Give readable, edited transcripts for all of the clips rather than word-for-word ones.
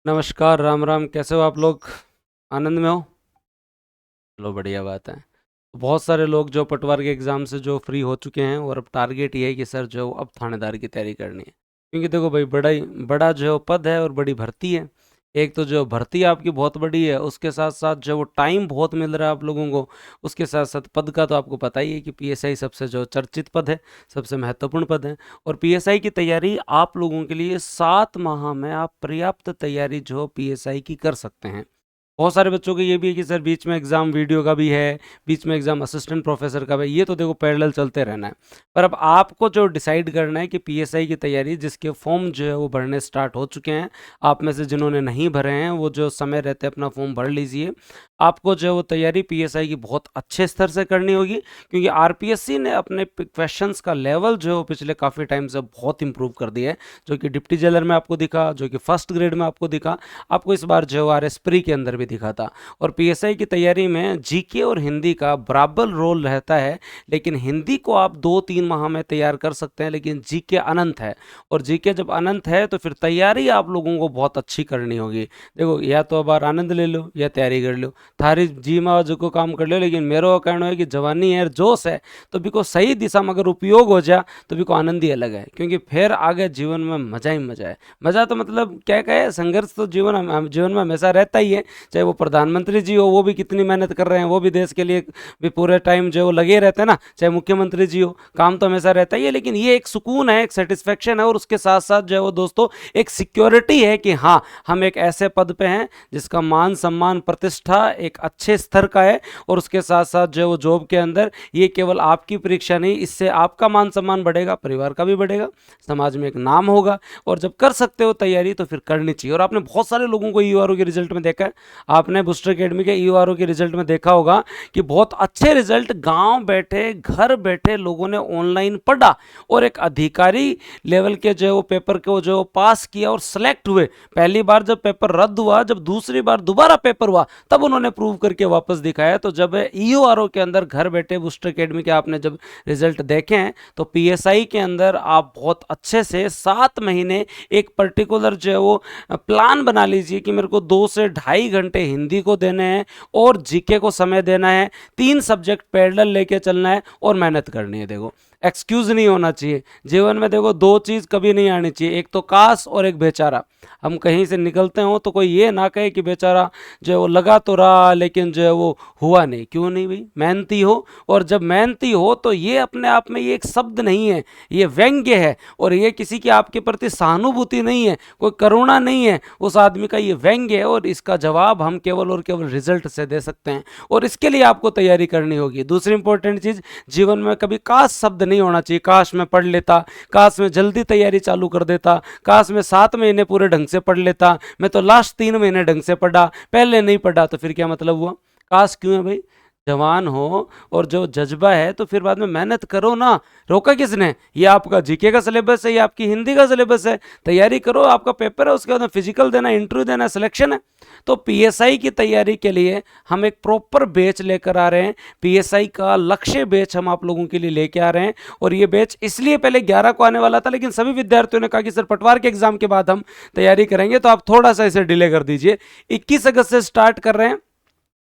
नमस्कार, राम राम। कैसे हो आप लोग? आनंद में हो? चलो बढ़िया बात है। बहुत सारे लोग जो पटवार के एग्ज़ाम से जो फ्री हो चुके हैं और अब टारगेट ये है कि सर जो अब थानेदार की तैयारी करनी है। क्योंकि देखो भाई बड़ा जो पद है और बड़ी भर्ती है। एक तो जो भर्ती आपकी बहुत बड़ी है, उसके साथ-साथ जो वो टाइम बहुत मिल रहा है आप लोगों को, उसके साथ-साथ पद का तो आपको पता ही है कि पीएसआई सबसे जो चर्चित पद है, सबसे महत्वपूर्ण पद है। और पीएसआई की तैयारी आप लोगों के लिए 7 माह में आप पर्याप्त तैयारी जो पीएसआई की कर सकते हैं। बहुत सारे बच्चों को ये भी है कि सर बीच में एग्ज़ाम वीडियो का भी है, बीच में एग्ज़ाम असिस्टेंट प्रोफेसर का भी है। ये तो देखो पैरेलल चलते रहना है। पर अब आपको जो डिसाइड करना है कि पीएसआई की तैयारी जिसके फॉर्म जो है वो भरने स्टार्ट हो चुके हैं। आप में से जिन्होंने नहीं भरे हैं वो जो समय रहते अपना फॉर्म भर लीजिए। आपको जो है वो तैयारी पीएसआई की बहुत अच्छे स्तर से करनी होगी, क्योंकि आरपीएससी ने अपने क्वेश्चंस का लेवल जो है वो पिछले काफ़ी टाइम से बहुत इंप्रूव कर दिया है। जो कि डिप्टी जेलर में आपको दिखा, जो कि फर्स्ट ग्रेड में आपको दिखा, आपको इस बार जो आरएस प्री के अंदर भी दिखा था। और पीएसआई की तैयारी में जीके और हिंदी का बराबर रोल रहता है, लेकिन हिंदी को आप 2-3 माह में तैयार कर सकते हैं, लेकिन जीके अनंत है। और जीके जब अनंत है तो फिर तैयारी आप लोगों को बहुत अच्छी करनी होगी। देखो, या तो अब आनंद ले लो या तैयारी कर लो, थारी जी माँ जो काम कर लो, लेकिन मेरा कहना है कि जवानी है, जोश है, तो भी को सही दिशा में अगर उपयोग हो जाए तो भी को आनंद ही अलग है। क्योंकि फिर आगे जीवन में मजा ही मजा है। मजा तो मतलब क्या कहे, संघर्ष तो जीवन में हमेशा रहता ही है। चाहे वो प्रधानमंत्री जी हो, वो भी कितनी मेहनत कर रहे हैं, वो भी देश के लिए भी पूरे टाइम जो लगे रहते हैं ना। चाहे मुख्यमंत्री जी हो, काम तो हमेशा रहता ही है, लेकिन ये एक सुकून है, एक सेटिस्फेक्शन है, और उसके साथ साथ जो है वो दोस्तों एक सिक्योरिटी है कि हाँ, हम एक ऐसे पद पे हैं जिसका मान सम्मान प्रतिष्ठा एक अच्छे स्तर का है। और उसके साथ साथ जो है वो जॉब के अंदर ये केवल आपकी परीक्षा नहीं, इससे आपका मान सम्मान बढ़ेगा, परिवार का भी बढ़ेगा, समाज में एक नाम होगा। और जब कर सकते हो तैयारी तो फिर करनी चाहिए। और आपने बहुत सारे लोगों को ईओआरओ के रिजल्ट में देखा है, आपने बूस्टर एकेडमी के ईओआरओ के रिजल्ट में देखा होगा कि बहुत अच्छे रिजल्ट गांव बैठे घर बैठे लोगों ने ऑनलाइन पढ़ा और एक अधिकारी लेवल के जो पेपर को जो पास किया और सिलेक्ट हुए। पहली बार जब पेपर रद्द हुआ, जब दूसरी बार दोबारा पेपर हुआ, तब उन्होंने प्रूव करके वापस दिखाया। तो जब ईओआरओ के अंदर घर बैठे बूस्टर एकेडमी के आपने जब रिजल्ट देखे हैं, तो पीएसआई के अंदर आप बहुत अच्छे से 7 महीने एक पर्टिकुलर जो है वो प्लान बना लीजिए कि मेरे को 2 से ढाई घंटे हिंदी को देने हैं और जीके को समय देना है, 3 सब्जेक्ट पैरेलल लेके चलना है और मेहनत करनी है। देखो, एक्सक्यूज नहीं होना चाहिए जीवन में। देखो, 2 चीज़ कभी नहीं आनी चाहिए, एक तो काश और एक बेचारा। हम कहीं से निकलते हो तो कोई ये ना कहे कि बेचारा जो है वो लगा तो रहा लेकिन जो है वो हुआ नहीं। क्यों नहीं भाई, मेहनती हो। और जब मेहनती हो तो ये अपने आप में ये एक शब्द नहीं है, ये व्यंग्य है। और ये किसी की आपके प्रति सहानुभूति नहीं है, कोई करुणा नहीं है उस आदमी का, ये व्यंग्य है। और इसका जवाब हम केवल और केवल रिजल्ट से दे सकते हैं, और इसके लिए आपको तैयारी करनी होगी। दूसरी इंपॉर्टेंट चीज़, जीवन में कभी काश शब्द नहीं होना चाहिए। काश मैं पढ़ लेता, काश मैं जल्दी तैयारी चालू कर देता, काश मैं 7 महीने पूरे ढंग से पढ़ लेता, मैं तो लास्ट 3 महीने ढंग से पढ़ा, पहले नहीं पढ़ा, तो फिर क्या मतलब हुआ? काश क्यों है भाई? जवान हो और जो जज्बा है तो फिर बाद में मेहनत करो ना। रोका किसने? ये आपका जीके का सिलेबस है, ये आपकी हिंदी का सिलेबस है, तैयारी करो। आपका पेपर है, उसके बाद फिजिकल देना, इंटरव्यू देना, सिलेक्शन है। तो पीएसआई की तैयारी के लिए हम एक प्रॉपर बैच लेकर आ रहे हैं। पीएसआई का लक्ष्य बैच हम आप लोगों के लिए लेके आ रहे हैं। और ये बैच इसलिए पहले 11 को आने वाला था, लेकिन सभी विद्यार्थियों ने कहा कि सर पटवार के एग्जाम के बाद हम तैयारी करेंगे, तो आप थोड़ा सा इसे डिले कर दीजिए। 21 अगस्त से स्टार्ट कर रहे हैं।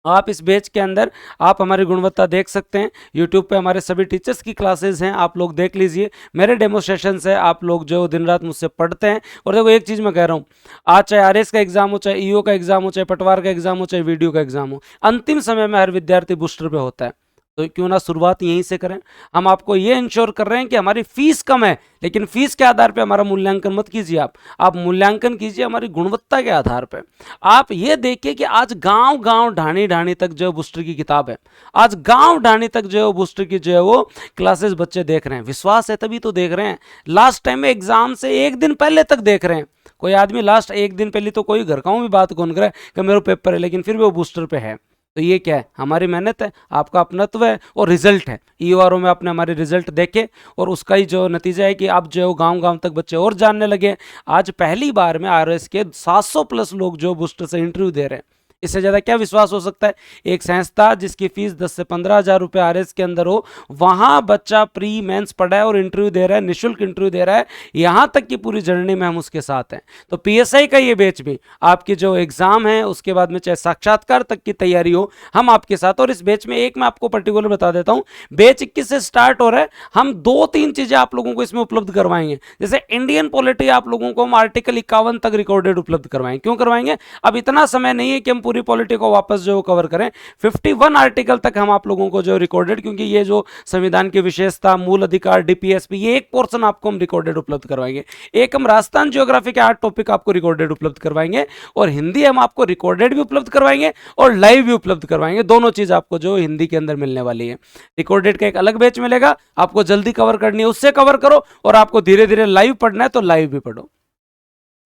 आप इस बैच के अंदर आप हमारी गुणवत्ता देख सकते हैं। यूट्यूब पे हमारे सभी टीचर्स की क्लासेस हैं, आप लोग देख लीजिए। मेरे डेमोस्ट्रेशन है, आप लोग जो दिन रात मुझसे पढ़ते हैं। और देखो, एक चीज़ मैं कह रहा हूँ, आज चाहे आरएस का एग्जाम हो, चाहे ईओ का एग्जाम हो, चाहे पटवार का एग्जाम हो, चाहे वीडियो का एग्जाम हो, अंतिम समय में हर विद्यार्थी बूस्टर पे होता है। तो क्यों ना शुरुआत यहीं से करें। हम आपको ये इंश्योर कर रहे हैं कि हमारी फीस कम है, लेकिन फीस के आधार पे हमारा मूल्यांकन मत कीजिए। आप मूल्यांकन कीजिए हमारी गुणवत्ता के आधार पे। आप ये देखिए कि आज गांव गांव ढाणी ढाणी तक जो बूस्टर की किताब है, आज गांव ढाणी तक जो है बूस्टर की जो है वो क्लासेस बच्चे देख रहे हैं। विश्वास है तभी तो देख रहे हैं। लास्ट टाइम में एग्जाम से 1 दिन पहले तक देख रहे हैं। कोई आदमी लास्ट 1 दिन पहले तो कोई घर का भी बात कौन करे कि मेरा पेपर है, लेकिन फिर भी वो बूस्टर पे है। तो ये क्या है? हमारी मेहनत है, आपका अपनत्व है और रिजल्ट है। ईओआरओ में आपने हमारे रिजल्ट देखे और उसका ही जो नतीजा है कि अब जो है गांव गांव तक बच्चे और जानने लगे। आज पहली बार में आरएस के 700 प्लस लोग जो बूस्टर से इंटरव्यू दे रहे हैं। इससे ज़्यादा क्या विश्वास हो सकता है? एक संस्था जिसकी फीस 10 से 15 हज़ार रुपये आरएस के अंदर हो, वहाँ बच्चा प्री मेंस पढ़ा है और इंटरव्यू दे रहा है, निःशुल्क इंटरव्यू दे रहा है, यहाँ तक की पूरी जर्नी में हम उसके साथ हैं। तो पीएसआई का ये बैच भी आपकी जो एग्ज़ाम है उसके बाद में चाहे साक्षात्कार तक की तैयारी हो, हम आपके साथ। और इस बैच में एक मैं आपको पर्टिकुलर बता देता हूँ, बैच 21 से स्टार्ट हो रहा है। हम 2-3 चीज़ें आप लोगों को इसमें उपलब्ध करवाएंगे। जैसे इंडियन पॉलिटी आप लोगों को हम आर्टिकल 51 तक रिकॉर्डेड उपलब्ध करवाएंगे। क्यों करवाएंगे? अब इतना समय नहीं है कि हम पूरी पॉलिटी को वापस जो कवर करें। 51 आर्टिकल तक हम आप लोगों को जो रिकॉर्डेड, क्योंकि ये जो संविधान की विशेषता, मूल अधिकार, डीपीएसपी, ये एक पोर्शन आपको हम रिकॉर्डेड उपलब्ध करवाएंगे। एक हम राजस्थान ज्योग्राफी के 8 टॉपिक आपको रिकॉर्डेड उपलब्ध करवाएंगे, और हिंदी हम आपको रिकॉर्डेड भी उपलब्ध करवाएंगे और लाइव भी उपलब्ध करवाएंगे। दोनों चीज आपको जो हिंदी के अंदर मिलने वाली है। रिकॉर्डेड का एक अलग बैच मिलेगा, आपको जल्दी कवर करनी है उससे कवर करो, और आपको धीरे धीरे लाइव पढ़ना है तो लाइव भी पढ़ो।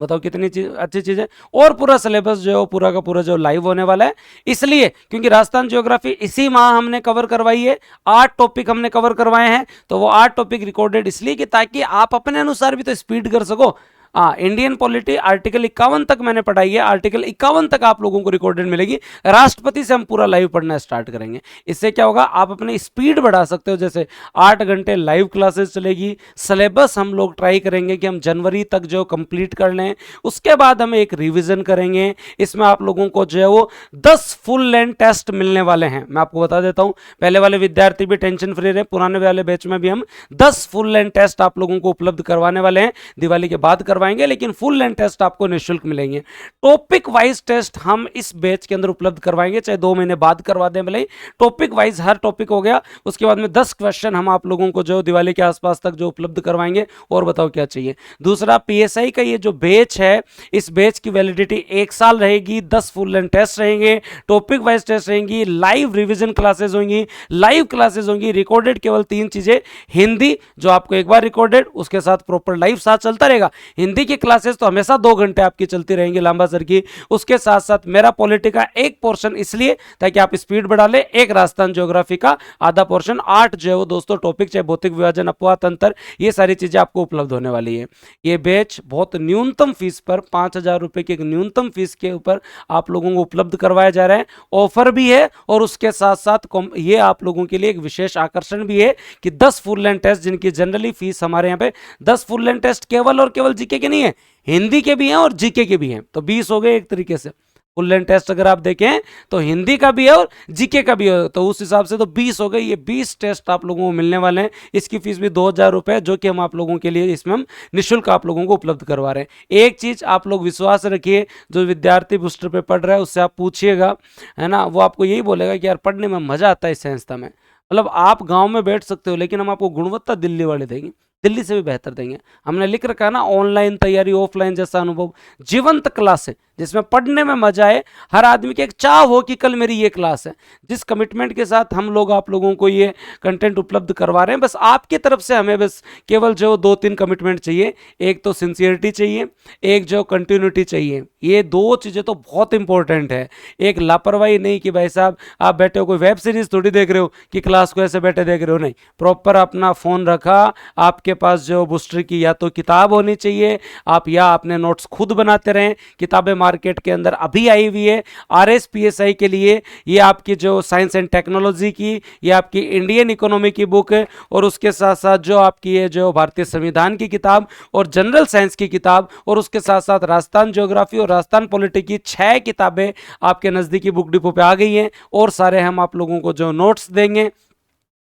बताओ कितनी चीज अच्छी चीज है। और पूरा सिलेबस जो है पूरा का पूरा जो लाइव होने वाला है, इसलिए क्योंकि राजस्थान ज्योग्राफी इसी माह हमने कवर करवाई है, 8 टॉपिक हमने कवर करवाए हैं। तो वो 8 टॉपिक रिकॉर्डेड इसलिए कि ताकि आप अपने अनुसार भी तो स्पीड कर सको। इंडियन पॉलिटी आर्टिकल 51 तक मैंने पढ़ाई है, आर्टिकल 51 तक आप लोगों को रिकॉर्डेड मिलेगी। राष्ट्रपति से हम पूरा लाइव पढ़ना स्टार्ट करेंगे। इससे क्या होगा, आप अपनी स्पीड बढ़ा सकते हो। जैसे 8 घंटे लाइव क्लासेस चलेगी। सिलेबस हम लोग ट्राई करेंगे कि हम जनवरी तक जो कंप्लीट कर लें, उसके बाद हम एक रिवीजन करेंगे। इसमें आप लोगों को जो है वो 10 फुल लेंथ टेस्ट मिलने वाले हैं। मैं आपको बता देता हूं, पहले वाले विद्यार्थी भी टेंशन फ्री रहे, पुराने वाले बैच में भी हम 10 फुल लेंथ टेस्ट आप लोगों को उपलब्ध करवाने वाले हैं। दिवाली के बाद करवाएंगे, लेकिन फुल लेंथ टेस्ट आपको निःशुल्क मिलेंगे। टॉपिक वाइज टेस्ट हम इस बैच के अंदर उपलब्ध करवाएंगे, चाहे 2 महीने बाद करवा दें भले। टॉपिक वाइज हर टॉपिक हो गया, उसके बाद में 10 क्वेश्चन हम आप लोगों को जो दिवाली के आसपास तक जो उपलब्ध करवाएंगे। और बताओ क्या चाहिए। दूसरा, पीएसआई का ये जो बैच है, इस बैच की वैलिडिटी 1 साल रहेगी। 10 फुल लेंथ टेस्ट रहेंगे, टॉपिक वाइज टेस्ट रहेंगी, लाइव रिविजन क्लासेस होंगी, लाइव क्लासेस होंगी। रिकॉर्डेड केवल 3 चीजें, हिंदी जो आपको एक बार रिकॉर्डेड, उसके साथ प्रॉपर लाइव साथ चलता रहेगा। हिंदी की क्लासेस तो हमेशा 2 घंटे आपकी चलती रहेंगी लांबा सर की। उसके साथ साथ मेरा पॉलिटी का एक पोर्शन, इसलिए ताकि आप स्पीड बढ़ा ले। एक राजस्थान ज्योग्राफी का आधा पोर्शन, 8 जो है वो दोस्तों टॉपिक, चाहे भौतिक विभाजन, अपवाद तंत्र, ये सारी चीजें आपको उपलब्ध होने वाली है। ये बैच बहुत न्यूनतम फीस पर, 5,000 रुपए की एक न्यूनतम फीस के ऊपर आप लोगों को उपलब्ध करवाया जा रहा है। ऑफर भी है, और उसके साथ साथ ये आप लोगों के लिए एक विशेष आकर्षण भी है कि 10 फुल लेंथ टेस्ट, जिनकी जनरली फीस हमारे यहाँ पे 10 फुल लेंथ टेस्ट केवल और केवल जीके के नहीं है, हिंदी के भी हैं और जीके के भी हैं। तो 20 हो गए एक तरीके से। फुल लेंथ टेस्ट अगर आप देखें तो हिंदी का भी है और जीके का भी है, तो उस हिसाब से तो 20 हो गए। ये 20 टेस्ट आप लोगों को मिलने वाले हैं। इसकी फीस भी 2,000 रुपए, जो कि हम आप लोगों के लिए इसमें हम निःशुल्क आप लोगों को उपलब्ध करवा रहे हैं। एक चीज आप लोग विश्वास रखिए, जो विद्यार्थी बूस्टर पे पढ़ रहा है उससे आप पूछिएगा, है ना, वो आपको यही बोलेगा कि यार पढ़ने में मजा आता है इस संस्था में। मतलब आप गाँव में बैठ सकते हो, लेकिन हम आपको गुणवत्ता दिल्ली वाले देंगे, दिल्ली से भी बेहतर देंगे। हमने लिख रखा है ना, ऑनलाइन तैयारी, ऑफलाइन जैसा अनुभव, जीवंत क्लास है जिसमें पढ़ने में मजा आए। हर आदमी की एक चाह हो कि कल मेरी ये क्लास है। जिस कमिटमेंट के साथ हम लोग आप लोगों को ये कंटेंट उपलब्ध करवा रहे हैं, बस आपकी तरफ से हमें बस केवल जो 2-3 कमिटमेंट चाहिए। एक तो सिंसियरिटी चाहिए, एक जो कंटिन्यूटी चाहिए। ये 2 चीज़ें तो बहुत इंपॉर्टेंट है। एक लापरवाही नहीं कि भाई साहब आप बैठे हो, कोई वेब सीरीज थोड़ी देख रहे हो कि क्लास को ऐसे बैठे देख रहे हो, नहीं। प्रॉपर अपना फ़ोन रखा, आपके पास जो बूस्टर की या तो किताब होनी चाहिए, आप या अपने नोट्स खुद बनाते रहें। किताबें मार्केट के अंदर अभी आई हुई है आरएसपीएसआई के लिए। ये आपकी जो साइंस एंड टेक्नोलॉजी की, ये आपकी इंडियन इकोनॉमी की बुक है, और उसके साथ साथ जो आपकी ये जो भारतीय संविधान की किताब और जनरल साइंस की किताब, और उसके साथ साथ राजस्थान ज्योग्राफी और राजस्थान पॉलिटी की 6 किताबें आपके नज़दीकी बुक डिपो पे आ गई हैं। और सारे हम आप लोगों को जो नोट्स देंगे,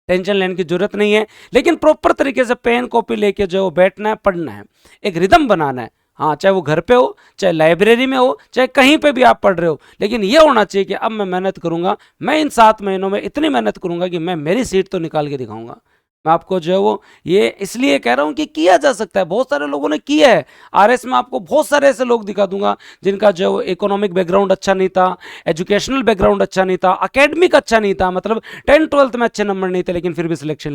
टेंशन लेने की जरूरत नहीं है। लेकिन प्रॉपर तरीके से पेन कॉपी लेके जो बैठना है, पढ़ना है, एक रिदम बनाना है। हाँ, चाहे वो घर पे हो, चाहे लाइब्रेरी में हो, चाहे कहीं पे भी आप पढ़ रहे हो, लेकिन ये होना चाहिए कि अब मैं मेहनत करूंगा, मैं इन 7 महीनों में इतनी मेहनत करूंगा कि मैं मेरी सीट तो निकाल के दिखाऊंगा। मैं आपको जो है वो ये इसलिए कह रहा हूं कि किया जा सकता है, बहुत सारे लोगों ने किया है। आरएस में आपको बहुत सारे ऐसे लोग दिखा दूंगा जिनका जो इकोनॉमिक बैकग्राउंड अच्छा नहीं था, एजुकेशनल बैकग्राउंड अच्छा नहीं था, एकेडमिक अच्छा नहीं था, मतलब 10th-12th में अच्छे नंबर नहीं थे, लेकिन फिर भी सिलेक्शन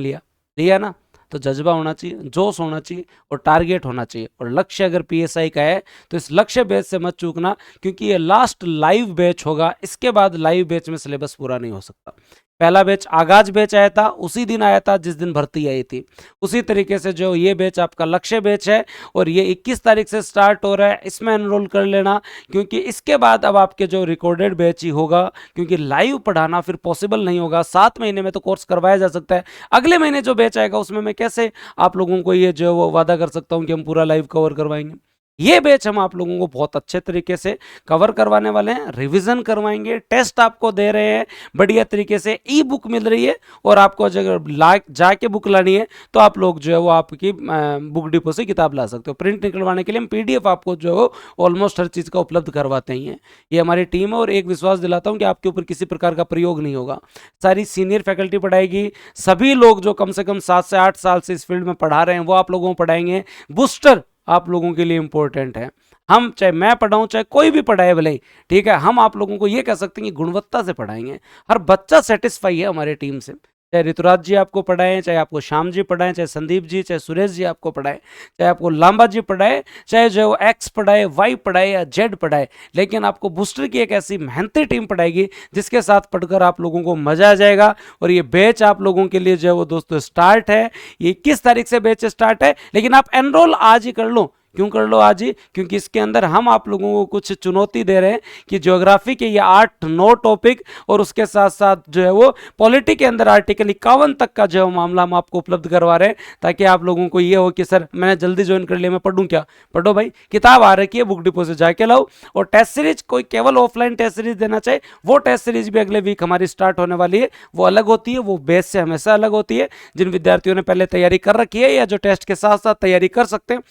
लिया ना। तो जज्बा होना चाहिए, जोश होना चाहिए, और टारगेट होना चाहिए। और लक्ष्य अगर पीएसआई का है तो इस लक्ष्य बैच से मत चूकना, क्योंकि ये लास्ट लाइव बैच होगा। इसके बाद लाइव बैच में सिलेबस पूरा नहीं हो सकता। पहला बैच आगाज बैच आया था, उसी दिन आया था जिस दिन भर्ती आई थी। उसी तरीके से जो ये बैच आपका लक्ष्य बैच है और ये 21 तारीख से स्टार्ट हो रहा है, इसमें एनरोल कर लेना, क्योंकि इसके बाद अब आपके जो रिकॉर्डेड बैच ही होगा, क्योंकि लाइव पढ़ाना फिर पॉसिबल नहीं होगा। 7 महीने में तो कोर्स करवाया जा सकता है, अगले महीने जो बैच आएगा उसमें मैं कैसे आप लोगों को ये जो वो वादा कर सकता हूँ कि हम पूरा लाइव कवर करवाएंगे। ये बैच हम आप लोगों को बहुत अच्छे तरीके से कवर करवाने वाले हैं, रिवीजन करवाएंगे, टेस्ट आपको दे रहे हैं बढ़िया तरीके से, ई बुक मिल रही है, और आपको अगर जाके बुक लानी है तो आप लोग जो है वो आपकी बुक डिपो से किताब ला सकते हो। प्रिंट निकलवाने के लिए हम पीडीएफ आपको जो है ऑलमोस्ट हर चीज़ का उपलब्ध करवाते ही हैं। ये हमारी टीम है, और एक विश्वास दिलाता हूँ कि आपके ऊपर किसी प्रकार का प्रयोग नहीं होगा। सारी सीनियर फैकल्टी पढ़ाएगी, सभी लोग जो कम से कम 7 से 8 साल से इस फील्ड में पढ़ा रहे हैं वो आप लोगों को पढ़ाएंगे। बूस्टर आप लोगों के लिए इंपॉर्टेंट है। हम चाहे मैं पढ़ाऊं चाहे कोई भी पढ़ाए भले ही, ठीक है, हम आप लोगों को ये कह सकते हैं कि गुणवत्ता से पढ़ाएंगे। हर बच्चा सेटिस्फाई है हमारी टीम से, चाहे ऋतुराज जी आपको पढ़ाएं, चाहे आपको श्याम जी पढ़ाएं, चाहे संदीप जी, चाहे सुरेश जी आपको पढ़ाएं, चाहे आपको लांबा जी पढ़ाए, चाहे जो एक्स पढ़ाए, वाई पढ़ाए या जेड पढ़ाए, लेकिन आपको बूस्टर की एक ऐसी मेहनती टीम पढ़ाएगी जिसके साथ पढ़कर आप लोगों को मजा आ जाएगा। और ये बैच आप लोगों के लिए जो है वो दोस्तों स्टार्ट है, ये 21 तारीख से बैच स्टार्ट है, लेकिन आप एनरोल आज ही कर लो। क्यों कर लो आज ही? क्योंकि इसके अंदर हम आप लोगों को कुछ चुनौती दे रहे हैं कि ज्योग्राफी के ये 8-9 टॉपिक और उसके साथ साथ जो है वो पॉलिटी के अंदर आर्टिकल 51 तक का जो मामला हम आपको उपलब्ध करवा रहे हैं, ताकि आप लोगों को ये हो कि सर मैंने जल्दी ज्वाइन कर लिया, मैं पढ़ूं क्या? पढ़ो भाई, किताब आ रखी है, बुक डिपो से जाके लाओ। और टेस्ट सीरीज कोई केवल ऑफलाइन टेस्ट सीरीज देना चाहे, वो टेस्ट सीरीज भी अगले वीक हमारी स्टार्ट होने वाली है। वो अलग होती है, वो बेस से हमेशा अलग होती है। जिन विद्यार्थियों ने पहले तैयारी कर रखी है या जो टेस्ट के साथ साथ तैयारी कर सकते हैं,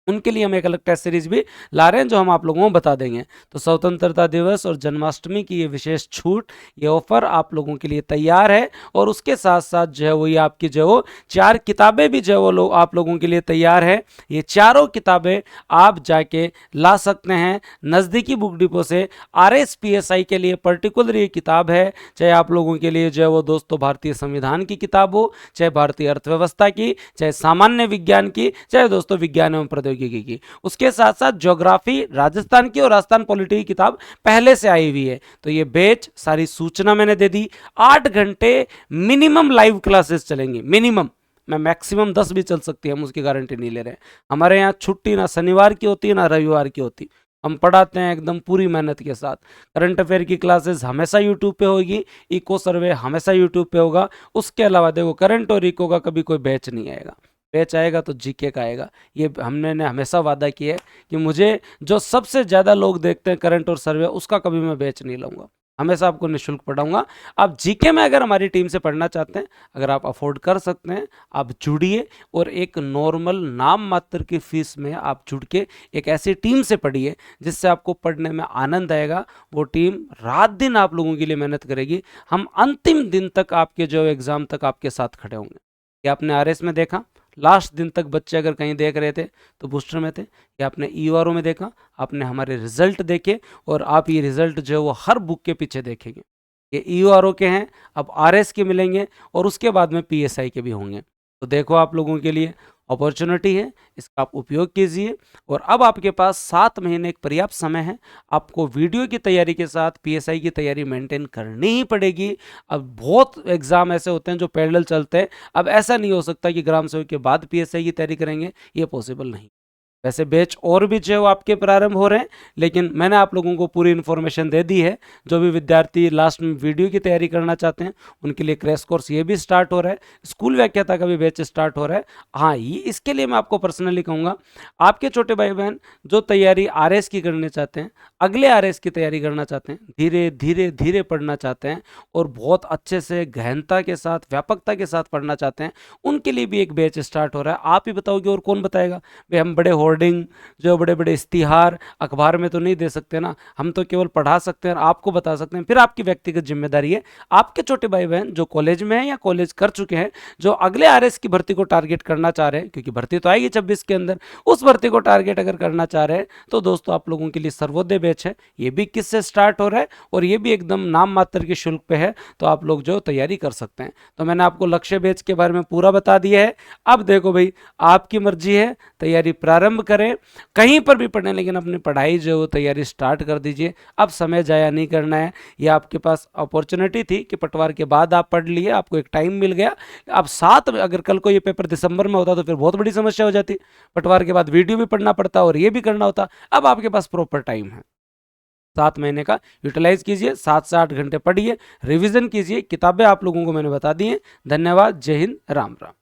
उनके लिए हम एक अलग टेस्ट सीरीज भी ला रहे हैं जो हम आप लोगों को बता देंगे। तो स्वतंत्रता दिवस और जन्माष्टमी की ये विशेष छूट, ये ऑफर आप लोगों के लिए तैयार है। और उसके साथ साथ जो है वो ये आपकी जो वो 4 किताबें भी जो वो आप लोगों के लिए तैयार है। ये चारों किताबें आप जाके ला सकते हैं नज़दीकी बुक डिपो से। RSPSI के लिए पर्टिकुलर ये किताब है, चाहे आप लोगों के लिए जो है वो दोस्तों भारतीय संविधान की किताब हो, चाहे भारतीय अर्थव्यवस्था की, चाहे सामान्य विज्ञान की, चाहे दोस्तों विज्ञान एवं प्रौद्योगिकी की। उसके साथ साथ ज्योग्राफी राजस्थान की और राजस्थान पॉलिटी की किताब पहले से आई हुई है। तो ये बैच सारी सूचना मैंने दे दी। 8 घंटे मिनिमम लाइव क्लासेस चलेंगी, मिनिमम। मैं मैक्सिमम 10 भी चल सकती है, हम उसकी गारंटी नहीं ले रहे हैं। हमारे यहाँ छुट्टी ना शनिवार की होती है ना रविवार की होती। हम पढ़ाते हैं एकदम पूरी मेहनत के साथ। करंट अफेयर की क्लासेस हमेशा यूट्यूब पे होगी, इको सर्वे हमेशा यूट्यूब पे होगा। उसके अलावा देखो करंट और इको का कभी कोई बैच नहीं आएगा। बैच आएगा तो जीके का आएगा। ये हमने हमेशा वादा किया है कि मुझे जो सबसे ज़्यादा लोग देखते हैं करंट और सर्वे, उसका कभी मैं बैच नहीं लूँगा, हमेशा आपको निःशुल्क पढ़ाऊंगा। आप जीके में अगर हमारी टीम से पढ़ना चाहते हैं, अगर आप अफोर्ड कर सकते हैं, आप जुड़िए और एक नॉर्मल नाम मात्र की फीस में आप जुड़ के एक ऐसी टीम से पढ़िए जिससे आपको पढ़ने में आनंद आएगा। वो टीम रात दिन आप लोगों के लिए मेहनत करेगी। हम अंतिम दिन तक आपके जो एग्ज़ाम तक आपके साथ खड़े होंगे। ये आपने RS में देखा, लास्ट दिन तक बच्चे अगर कहीं देख रहे थे तो बूस्टर में थे। या आपने EORO में देखा, आपने हमारे रिजल्ट देखे, और आप ये रिजल्ट जो है वो हर बुक के पीछे देखेंगे। ये EORO के हैं, अब RS के मिलेंगे, और उसके बाद में PSI के भी होंगे। तो देखो आप लोगों के लिए अपॉर्चुनिटी है, इसका आप उपयोग कीजिए। और अब आपके पास 7 महीने एक पर्याप्त समय है। आपको वीडियो की तैयारी के साथ PSI की तैयारी मेंटेन करनी ही पड़ेगी। अब बहुत एग्ज़ाम ऐसे होते हैं जो पैरेलल चलते हैं। अब ऐसा नहीं हो सकता कि ग्राम सेवक के बाद PSI की तैयारी करेंगे, ये पॉसिबल नहीं। वैसे बैच और भी जो आपके प्रारंभ हो रहे हैं, लेकिन मैंने आप लोगों को पूरी इन्फॉर्मेशन दे दी है। जो भी विद्यार्थी लास्ट में वीडियो की तैयारी करना चाहते हैं उनके लिए क्रैश कोर्स ये भी स्टार्ट हो रहा है। स्कूल व्याख्याता का भी बैच स्टार्ट हो रहा है। हाँ, ये इसके लिए मैं आपको पर्सनली कहूँगा, आपके छोटे भाई बहन जो तैयारी RS की करना चाहते हैं, अगले RS की तैयारी करना चाहते हैं, धीरे धीरे धीरे पढ़ना चाहते हैं और बहुत अच्छे से गहनता के साथ, व्यापकता के साथ पढ़ना चाहते हैं, उनके लिए भी एक बैच स्टार्ट हो रहा है। आप ही बताओगे और कौन बताएगा भाई? हम बड़े होर्डिंग, जो बड़े बड़े इश्तिहार अखबार में तो नहीं दे सकते ना, हम तो केवल पढ़ा सकते हैं, आपको बता सकते हैं। फिर आपकी व्यक्तिगत जिम्मेदारी है। आपके छोटे भाई बहन जो कॉलेज में हैं या कॉलेज कर चुके हैं, जो अगले RS की भर्ती को टारगेट करना चाह रहे हैं, क्योंकि भर्ती तो आएगी 26 के अंदर, उस भर्ती को टारगेट अगर करना चाह रहे हैं तो दोस्तों आप लोगों के लिए सर्वोदय बैच है। ये भी किससे स्टार्ट हो रहा है और ये भी एकदम नाम मात्र के शुल्क पे है, तो आप लोग जो तैयारी कर सकते हैं। तो मैंने आपको लक्ष्य बैच के बारे में पूरा बता दिया है। अब देखो भाई, आपकी मर्जी है, तैयारी प्रारंभ करें, कहीं पर भी पढ़ें, लेकिन अपनी पढ़ाई जो है वो तैयारी स्टार्ट कर दीजिए। अब समय जाया नहीं करना है। ये आपके पास अपॉर्चुनिटी थी कि पटवार के बाद आप पढ़ लिए, आपको एक टाइम मिल गया। अब 7 अगर कल को ये पेपर दिसंबर में होता तो फिर बहुत बड़ी समस्या हो जाती। पटवार के बाद वीडियो भी पढ़ना पड़ता और ये भी करना होता। अब आपके पास प्रॉपर टाइम है, 7 महीने का यूटिलाइज कीजिए, 7 से 8 घंटे पढ़िए, रिवीजन कीजिए। किताबें आप लोगों को मैंने बता दी हैं। धन्यवाद। जय हिंद। राम राम।